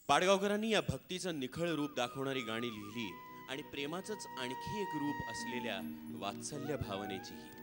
पाडगावकरांनी या भक्तीचं निखळ रूप दाखवणारी गाणी लिहिली आणि प्रेमाचंच आणखी एक रूप असलेल्या वात्सल्य भावनेचीही.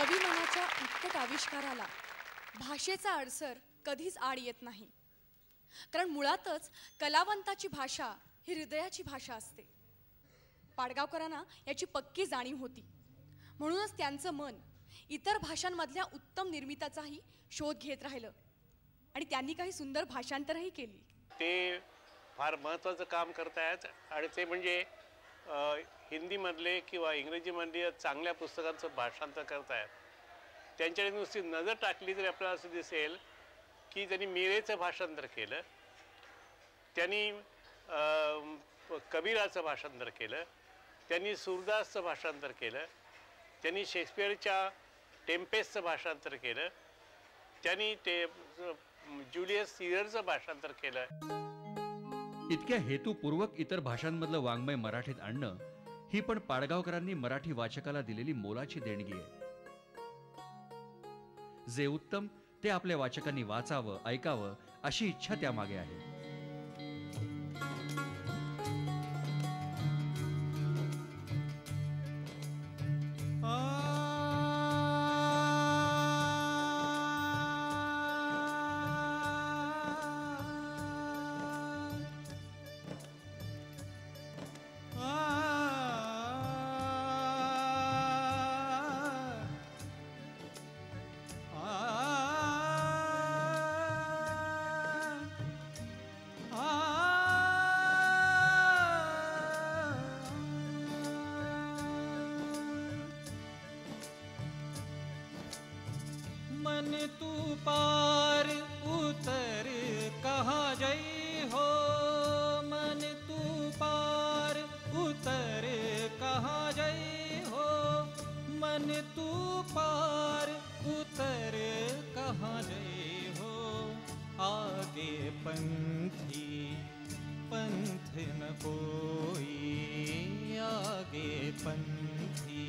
कवी मनाच्या उत्कट आविष्काराला भाषेचा अडसर कधीच आड येत नाही, कारण मुळातच कलावंताची भाषा ही हृदयाची भाषा असते. पाडगावकरांना याची पक्की जाणीव होती, म्हणूनच त्यांचं मन इतर भाषांमधल्या उत्तम निर्मिताचाही शोध घेत राहिलं आणि त्यांनी काही सुंदर भाषांतरही केली. ते फार महत्त्वाचं काम करतायत आणि ते म्हणजे हिंदीमधले किंवा इंग्रजीमधले चांगल्या पुस्तकांचं भाषांतर करतायत. त्यांच्याकडे नुसती नजर टाकली तरी आपल्याला असं दिसेल की त्यांनी मीरेचं भाषांतर केलं, त्यांनी कबीराचं भाषांतर केलं, त्यांनी सूरदासचं भाषांतर केलं, त्यांनी शेक्सपियरच्या टेम्पेस्टचं भाषांतर केलं, त्यांनी ते ज्युलियस सीझरचं भाषांतर केलं. इतक्या हेतुपूर्वक इतर भाषांमधलं वाङ्मय मराठीत आणणं ही पण पाडगावकरांनी मराठी वाचकाला दिलेली मोलाची देणगी आहे. जे उत्तम ते आपल्या वाचकांनी वाचावं, ऐकावं अशी इच्छा त्यामागे आहे. मन तू पार उतर कहाँ गई हो, मन तू पार उतर कहाँ गई हो, मन तू पार उतर कहाँ गई हो. आगे पंथी पंथ न कोई, आगे पंथी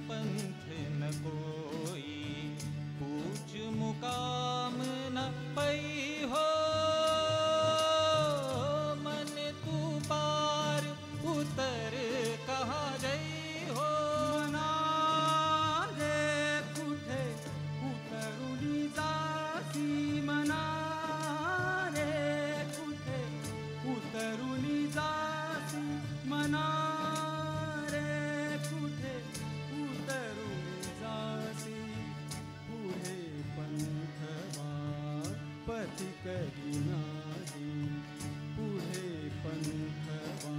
पंथ न कोई, पूछ मुकाम न पई हो. मन तू पार उतर कहाँ गई हो. मना रे कुठे उतरुनी जासी, मना रे कुठे उतरुनी जासी, मना रे कुठे उतरुनी जासी. पुढे पंथवा पथी करी नाही, पुढे पंथवा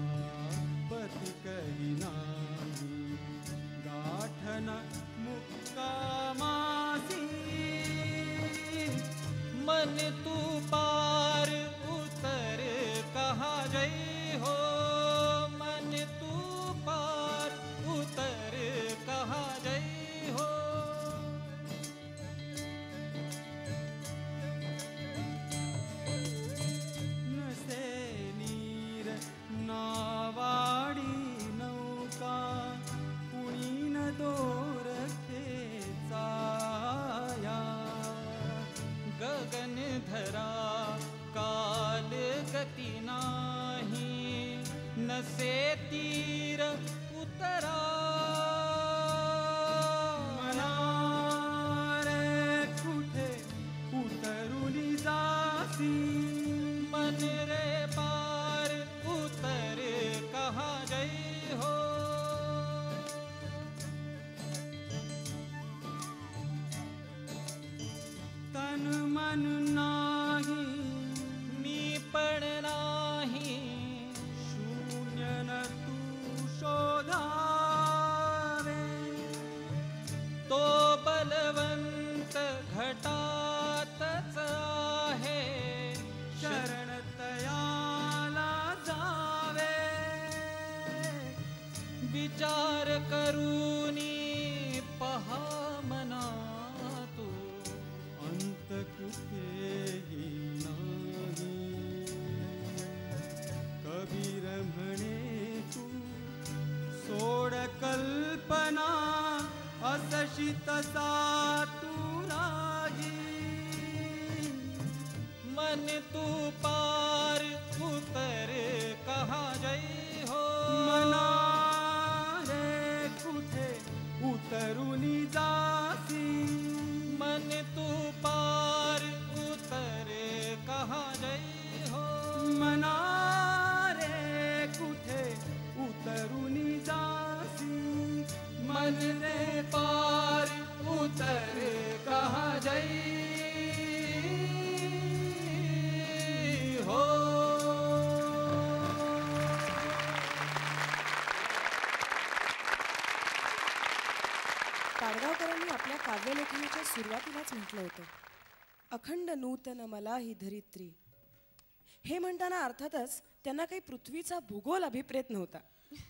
पथी करी नाही. गाठन मुक्कामासी, मन तू पार उतर कहाँ गई हो, मन तू पार उतर कहाँ गई हो. नसे नीर नावाडी नौका, कुणी न दोर खेचाया. गगन धरा काल गती नाही, नसे तीर उतरा. मना रे कुठे उतरुनी जासी, मन रे पार उतर कहाँ गई हो. तन मन नाही मी पण नाही, शून्य न तू शोधावे. तो बलवंत घटातच आहे, शरण तयाला जावे. विचार करूनी पहा मना तू, अंत कुठेही नाही. कबीर म्हणे तू सोड कल्पना, असशी तसा तू रागी. मन तू पार उतर कहाँ गई हो, मना रे कुठे उतरुनी जा. पाडगावकरांनी आपल्या काव्यलेखनाच्या सुरुवातीलाच म्हटलं होतं, अखंड नूतन मला ही धरित्री. हे म्हणताना अर्थातच त्यांना काही पृथ्वीचा भूगोल अभिप्रेत नव्हता.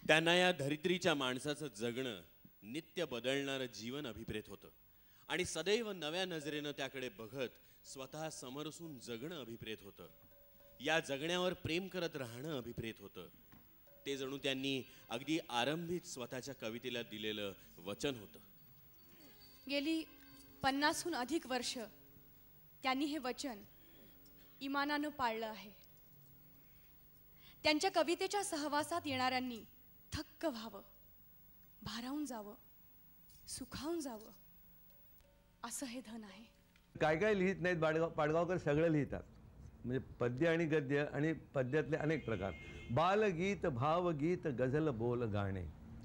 त्यांना या धरित्रीच्या माणसाचं जगणं, नित्य बदलणारं जीवन अभिप्रेत होतं आणि सदैव नव्या नजरेनं त्याकडे बघत स्वतः समरसून जगणं अभिप्रेत होतं. या जगण्यावर प्रेम करत राहणं अभिप्रेत होतं. ते जणू त्यांनी अगदी आरंभीत स्वतःच्या कवितेला दिलेलं वचन होतं. गेली 50हून अधिक वर्ष त्यांनी हे वचन इमानानं पाळलं आहे. त्यांच्या कवितेच्या सहवासात येणाऱ्यांनी थक्क व्हावं, भारावून जावं, सुखावून जावं, असं हे धन आहे. काय काय लिहित नाहीत पाडगावकर, सगळं लिहितात. म्हणजे पद्य आणि गद्य आणि पद्यातले अनेक प्रकार. बालगीत, भावगीत, गझल, बोल, गाणे.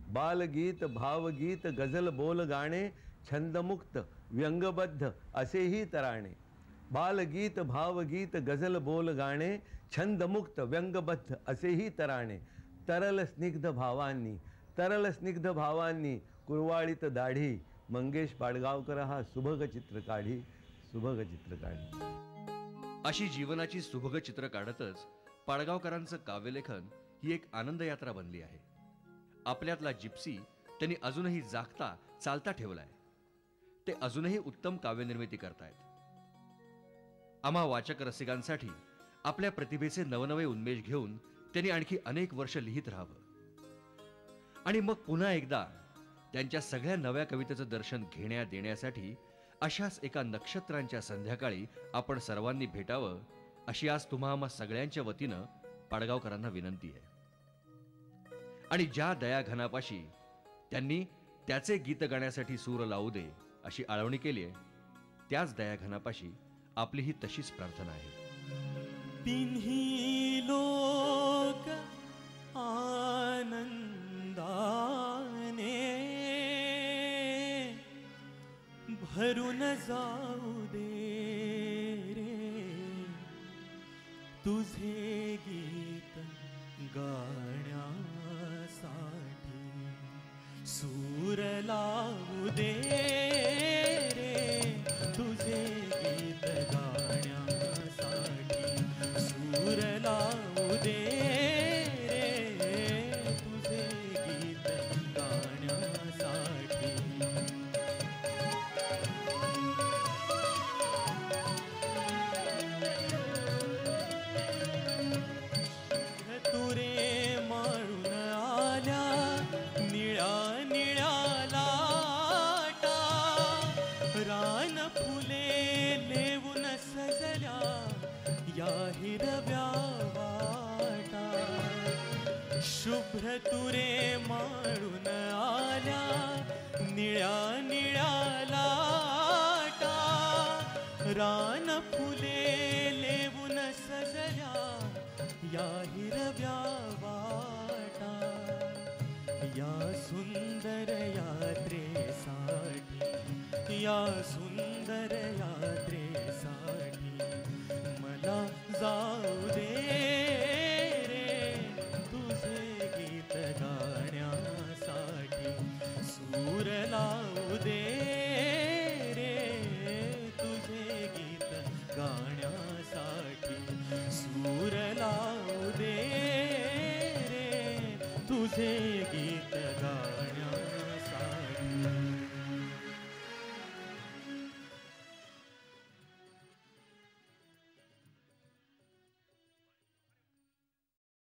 बालगीत, भावगीत, गझल, बोल, गाणे, छंदमुक्त, व्यंगबद्ध असेही तराणे. बालगीत, भावगीत, गझल, बोल, गाणे, छंदमुक्त, व्यंगबद्ध असेही तराणे. तरल स्निग्ध भावांनी, तरल स्निग्ध भावांनी कुरवाळीत दाढी, मंगेश पाडगावकर हा सुभग चित्र काढी, सुभग चित्र काढी. अशी जीवनाची सुभग चित्र काढतच पाडगावकरांचं काव्यलेखन ही एक आनंद यात्रा बनली आहे. आपल्यातला जिप्सी त्यांनी अजूनही जागता चालता ठेवलाय. ते अजूनही उत्तम काव्यनिर्मिती करतायत. आम्हा वाचक रसिकांसाठी आपल्या प्रतिभेचे नवनवे उन्मेष घेऊन त्यांनी आणखी अनेक वर्ष लिहित राहावं आणि मग पुन्हा एकदा त्यांच्या सगळ्या नव्या कवितेचं दर्शन घेण्या देण्यासाठी अशाच एका नक्षत्रांच्या संध्याकाळी आपण सर्वांनी भेटावं, अशी आज तुम्हा आम्हा सगळ्यांच्या वतीनं पाडगावकरांना विनंती आहे. आणि ज्या दयाघनापाशी त्यांनी त्याचे गीत गाण्यासाठी सूर लावू दे अशी आळवणी केली आहे, त्याच दयाघनापाशी आपली ही तशीच प्रार्थना आहे. तिन्ही लोक आनंदाने भरून जाऊ दे रे, तुझे गीत गाण्यासाठी सूर लावू दे रे, तुझे गीत गाण्यासाठी सूर लावू दे रे, तुझे गीत गाण्यासाठी. तुरे माळून आल्या निळ्या निळ्या लाटा, रान फुले लेवून सजल्या या हिरव्या वाटा. शुभ्र तुरे माळून आल्या निळ्या निळ्या लाटा, रान फुले लेवून सजल्या या हिरव्या वाटा. या सुंदर यात्रेसाठी, या